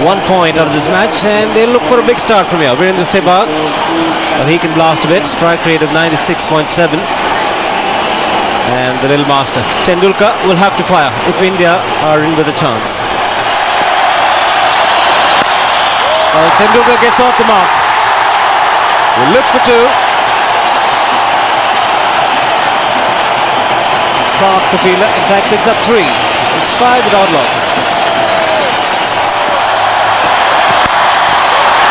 1 point out of this match, and they'll look for a big start from here. Virender Sehwag, but he can blast a bit. Strike rate of 96.7. And the little master Tendulkar will have to fire if India are in with a chance. Tendulkar gets off the mark. We'll look for 2. Clark, the fielder, in fact picks up 3. It's 5 without loss.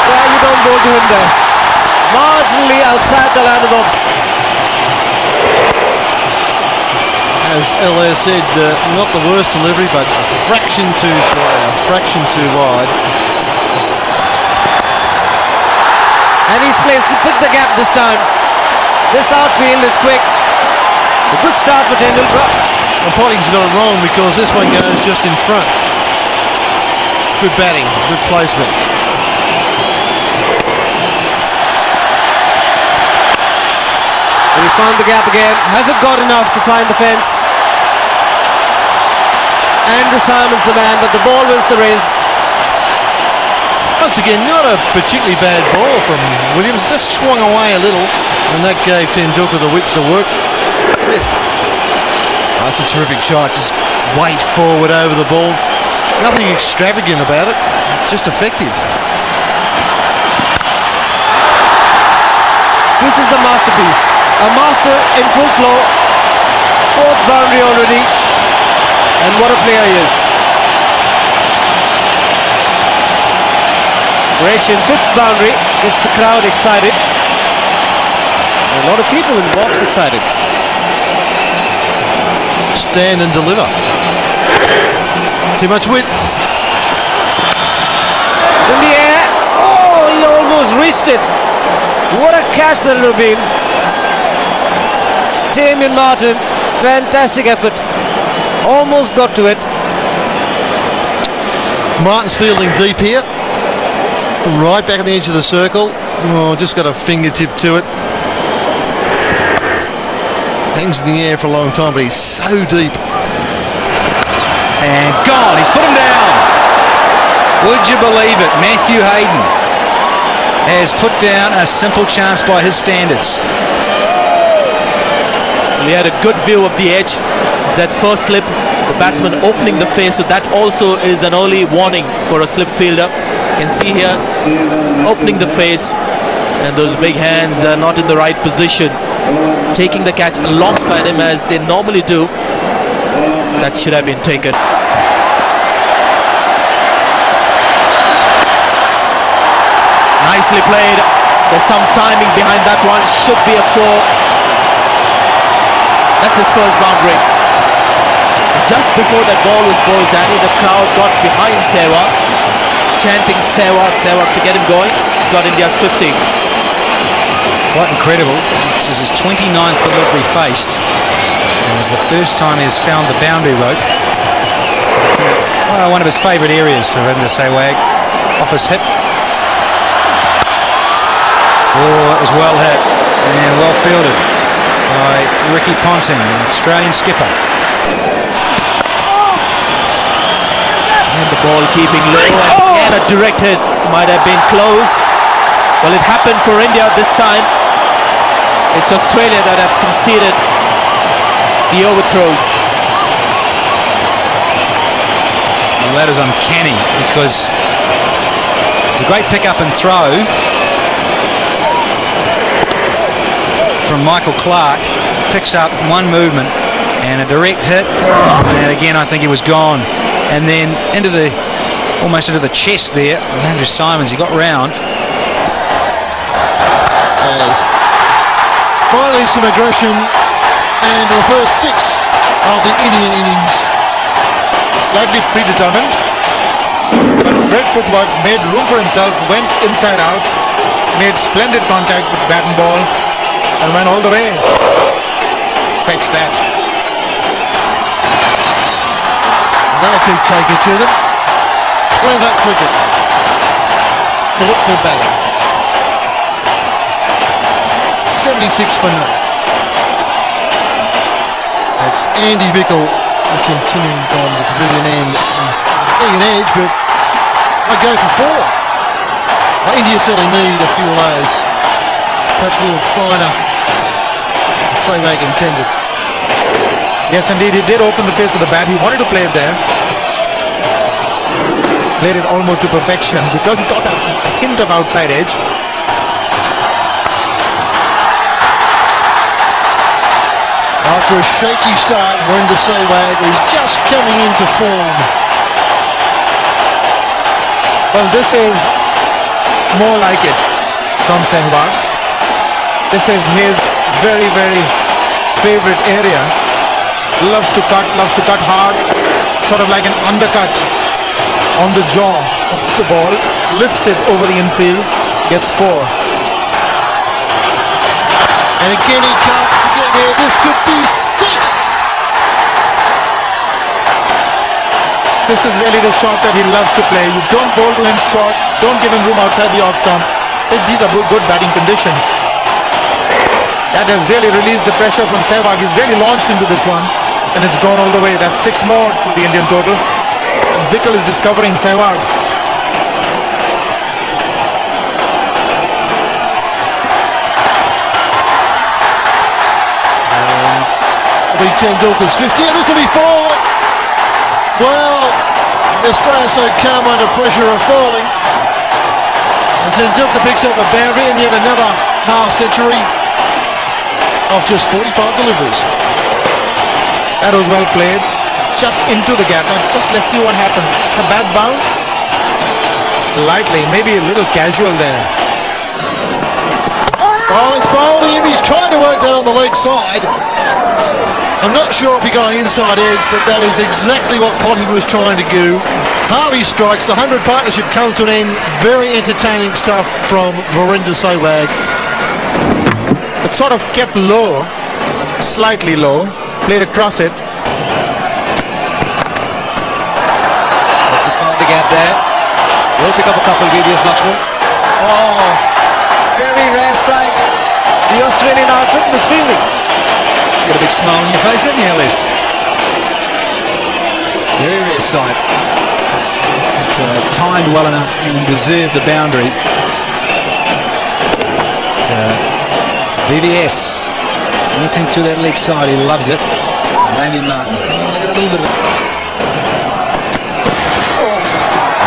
Well, you don't go to him there. Marginally outside the line of offside. As LA said, not the worst delivery, but a fraction too short and a fraction too wide. And he's placed to pick the gap this time. This outfield is quick. It's a good start for Tendulkar. And Potting's got it wrong because this one goes just in front. Good batting, good placement. And he's found the gap again. Hasn't got enough to find the fence. Andrew Simon's the man, but the ball wins the race. Once again, not a particularly bad ball from Williams. Just swung away a little, and that gave Tendulkar the whips to work with. That's a terrific shot. Just weight forward over the ball. Nothing extravagant about it. Just effective. This is the masterpiece. A master in full flow. 4th boundary already. And what a player he is. Direction 5th boundary. Gets the crowd excited. And a lot of people in the box excited. Stand and deliver. Too much width. It's in the air. Oh, he almost reached it. What a catch that would have been. Damien Martin, fantastic effort. Almost got to it. Martin's fielding deep here. Right back at the edge of the circle. Oh, just got a fingertip to it. Hangs in the air for a long time, but he's so deep. And gone. He's put him down. Would you believe it? Matthew Hayden has put down a simple chance by his standards. He had a good view of the edge. That first slip, the batsman opening the face, so that also is an early warning for a slip fielder. You can see here, opening the face, and those big hands are not in the right position. Taking the catch alongside him as they normally do. That should have been taken. Nicely played. There's some timing behind that one. Should be a 4. That's his first boundary. Just before that ball was bowled, Danny, the crowd got behind Sehwag, chanting Sehwag, Sehwag to get him going. He's got India's 50. Quite incredible. This is his 29th delivery faced, and it's the first time he's found the boundary rope. It's one of his favourite areas for Virender Sehwag. Off his hip. Oh, it was well hit and well fielded by Ricky Ponting, an Australian skipper. And the ball keeping low, and again a direct hit. Might have been close. Well, it happened for India this time. It's Australia that have conceded the overthrows. Well, that is uncanny because it's a great pick up and throw from Michael Clark. Picks up one movement and a direct hit, and again I think he was gone. And then almost into the chest there of Andrew Simons. He got round. There's finally some aggression, and the first 6 of the Indian innings. Slightly predetermined, but great footwork, made room for himself, went inside out, made splendid contact with bat and ball, and went all the way. Fetch that. They'll keep taking to them. Clever cricket. Thoughtful batting. 76 for none. It's Andy Bickle continuing from the pavilion end. Getting an edge, but I go for 4. India certainly need a few layers. Perhaps a little finer. Sehwag intended. Yes, indeed, he did open the face of the bat. He wanted to play it there. Played it almost to perfection because he got a hint of outside edge. After a shaky start, Virender Sehwag is just coming into form. Well, this is more like it from Sehwag. This is his very, very favorite area. Loves to cut hard, sort of like an undercut on the jaw of the ball. Lifts it over the infield, gets 4. And again he cuts, again here, this could be 6! This is really the shot that he loves to play. You don't bowl to him short, don't give him room outside the off stump. These are good batting conditions. That has really released the pressure from Sehwag. He's really launched into this one, and it's gone all the way. That's 6 more to the Indian total. Bickel is discovering Sehwag. It'll be Tendulkar's 50, and this will be 4! Well, Australia so calm under pressure of falling. And Tendulkar picks up a boundary and yet another half century of just 45 deliveries. That was well played. Just into the gap. Now just let's see what happens. It's a bad bounce. Slightly, maybe a little casual there. Oh, it's bowled him. He's trying to work that on the leg side. I'm not sure if he got inside edge, but that is exactly what Conti was trying to do. Harvey strikes, the 100 partnership comes to an end. Very entertaining stuff from Virender Sehwag. It sort of kept low, slightly low, played across it. That's the found the gap there. Will pick up a couple VVS Laxman. Oh, very rare sight. The Australian outfit was fielding. Got a big smile on your face, haven't you, Alice? Very rare sight. It's timed well enough and deserved the boundary. VVS, anything through that leg side, he loves it. Randy Martin, a little bit of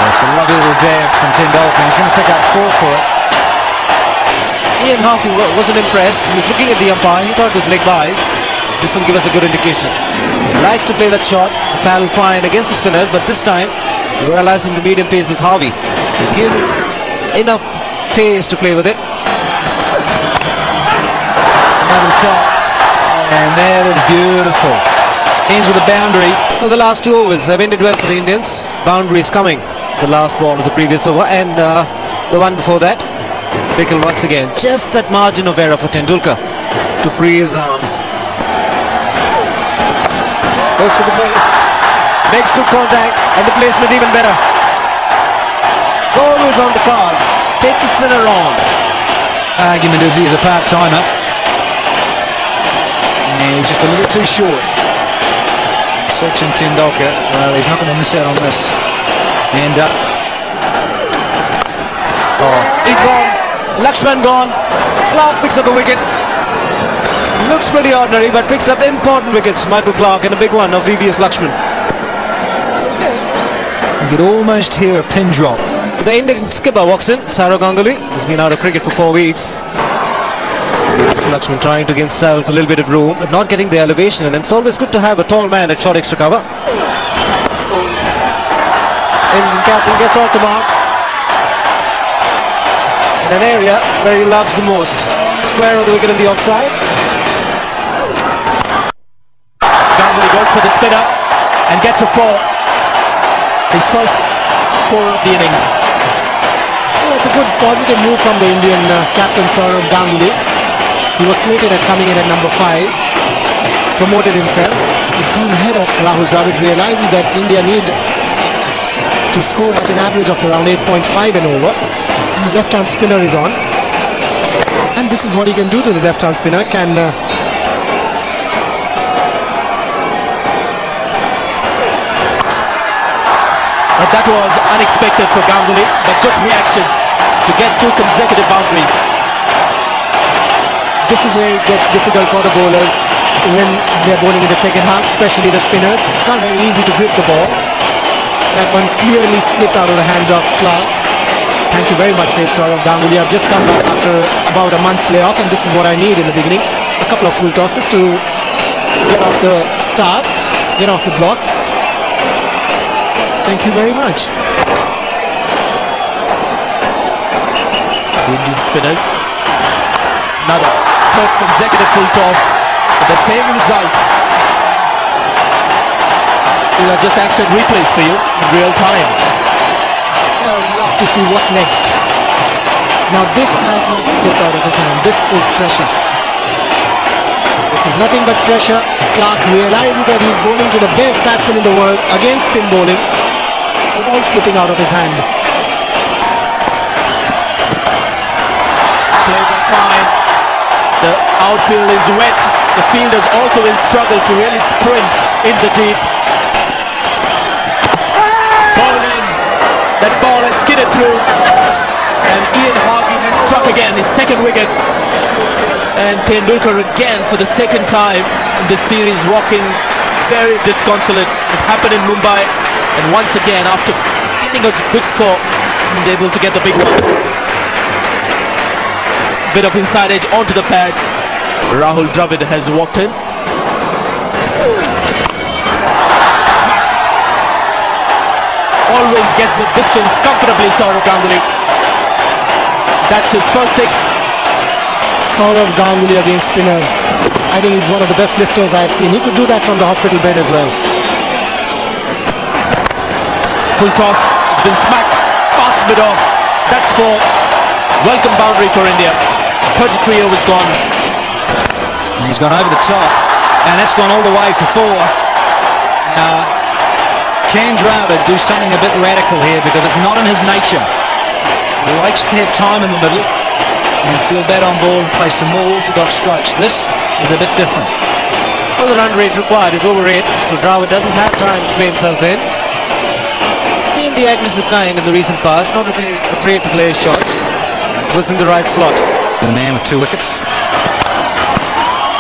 it's a lovely little dab from Tendulkar. He's going to pick up 4 for it. Ian Harvey wasn't impressed. He was looking at the umpire. He thought it was leg buys. This will give us a good indication. He likes to play that shot. The paddle fine against the spinners, but this time realizing the medium pace of Harvey. They give him enough pace to play with it. Another top, and that is beautiful. Ends with a boundary. Well, the last 2 overs have ended well for the Indians. Boundary is coming. The last ball of the previous over and the one before that. Bickel once again. Just that margin of error for Tendulkar to free his arms. Goes for the ball. Makes good contact and the placement even better. It's always on the cards. Take the spinner on. Argument is he's a part-timer. And he's just a little too short. Sachin Tendulkar, well, he's not going to miss out on this. And he's gone. Laxman gone. Clark picks up a wicket. Looks pretty ordinary, but picks up important wickets. Michael Clark and a big one of VVS Laxman. you could almost hear a pin drop. The Indian skipper walks in. Saurav Ganguly has been out of cricket for 4 weeks. Laxman trying to give himself a little bit of room, but not getting the elevation, and it's always good to have a tall man at short extra cover. Indian captain gets off the mark in an area where he loves the most. Square of the wicket in the offside. Ganguly goes for the spinner and gets a 4. His first 4 of the innings. Well, that's a good positive move from the Indian captain Saurav Ganguly. He was slated at coming in at number 5, promoted himself. He's gone ahead of Rahul Dravid, realizing that India need to score at an average of around 8.5 and over. And the left-arm spinner is on. And this is what he can do to the left-arm spinner. But that was unexpected for Ganguly, but good reaction to get 2 consecutive boundaries. This is where it gets difficult for the bowlers when they're bowling in the second half, especially the spinners. It's not very easy to grip the ball. That one clearly slipped out of the hands of Clark. Thank you very much, says Saurav Ganguly. I've just come back after about a month's layoff, and this is what I need in the beginning. A couple of full tosses to get off the start, get off the blocks. Thank you very much. The Indian spinners. Another third consecutive full toss with the same result. These are just action replays for you in real time. I'd love to see what next. Now this has not slipped out of his hand. This is pressure. This is nothing but pressure. Clark realizes that he's bowling to the best batsman in the world against spin bowling. The ball slipping out of his hand. Played that fine. The outfield is wet. The fielders also will struggle to really sprint in the deep. Ball in. That ball has skidded through. And Ian Harvey has struck again, his second wicket. And Tendulkar again for the second time in this series walking very disconsolate. It happened in Mumbai. And once again, after getting a good score, he's able to get the big one. Bit of inside edge onto the pads. Rahul Dravid has walked in. Always gets the distance comfortably, Saurav Ganguly. That's his first 6. Saurav Ganguly against spinners. I think he's one of the best lifters I've seen. He could do that from the hospital bed as well. Full toss, it's been smacked, past mid off. That's for welcome boundary for India. 33 overs gone. And he's gone over the top, and that's gone all the way for 4. Can Dravid do something a bit radical here, because it's not in his nature. He likes to have time in the middle and feel bad on ball and play some more orthodox strokes. This is a bit different. Well, the run rate required is over 8, so Dravid doesn't have time to play himself in. Being the aggressive kind in the recent past, not afraid to play his shots. It was in the right slot. The man with 2 wickets.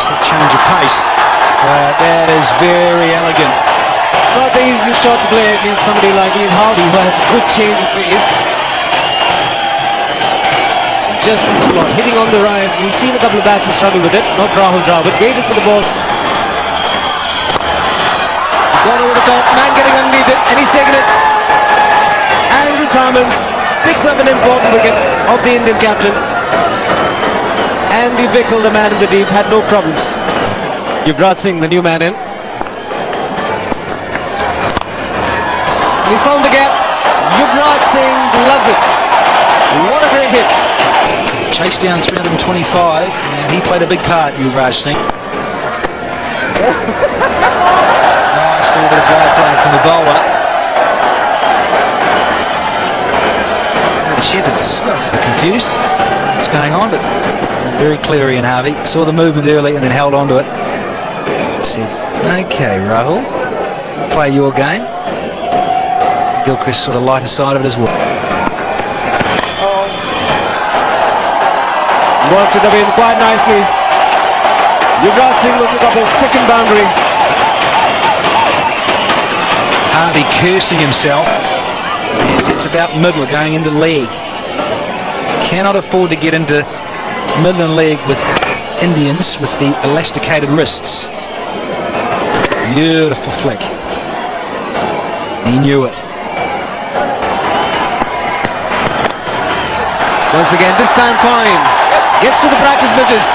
It's a change of pace. That is very elegant. Not the easiest shot to play against somebody like Ian Harvey, who has a good change of pace. Just in the slot, hitting on the rise. We've seen a couple of batsmen struggle with it. Not Rahul Dravid, waited for the ball. Gone over the top, man getting underneath it, and he's taken it. Andrew Simons picks up an important wicket of the Indian captain. Andy Bickle, the man in the deep, had no problems. Yuvraj Singh, the new man in. He's found the gap. Yuvraj Singh loves it. What a great hit. Chased down 325, and he played a big part, Yuvraj Singh. Nice little bit of drive play from the bowler. The Shepherds confused what's going on, but very clear, Ian Harvey. Saw the movement early and then held on to it. Said, okay, Rahul, play your game. Gilchrist saw the lighter side of it as well. Worked it away quite nicely. Yuvraj Singh will pick up a second boundary. Harvey cursing himself. Yes, it's about middle going into leg. Cannot afford to get into middle and leg with Indians with the elasticated wrists. Beautiful flick. He knew it. Once again, this time fine. Gets to the practice pitches.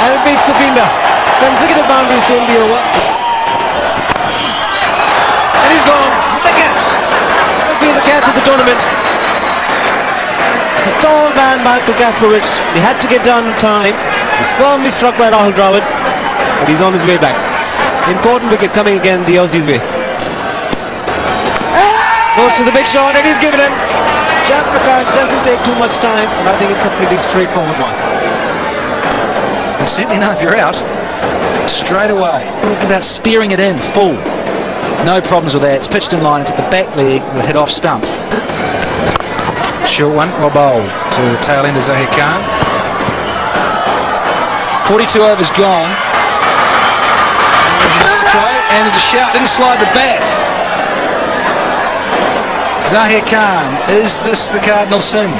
And it beats the fielder. Consecutive boundaries to end the over. And he's gone. What a catch. That will be the catch of the tournament. It's a tall man, Michael Kasparowicz. He had to get down in time. He's firmly struck by Rahul Dravid. But he's on his way back. Important wicket coming again the Aussies' way. Goes to the big shot and he's given him. Jam Prakash doesn't take too much time, and I think it's a pretty straightforward one. You certainly know if you're out straight away. Talking about spearing it in full. No problems with that. It's pitched in line, it's at the back leg, will hit off stump. Short one, or bowl to tail end of Zahir Khan. 42 overs gone. There's another throw, and there's a shout, didn't slide the bat. Zahir Khan, is this the cardinal sin?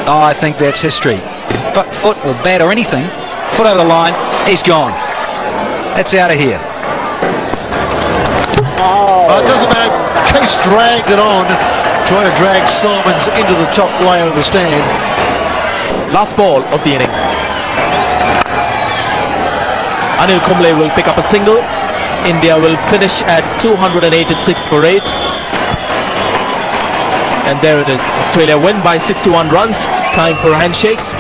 Oh, I think that's history. Foot or bat or anything, foot over the line, he's gone. That's out of here. It doesn't matter. Case dragged it on, trying to drag Simons into the top layer of the stand. Last ball of the innings. Anil Kumble will pick up a single. India will finish at 286 for 8. And there it is. Australia win by 61 runs. Time for handshakes.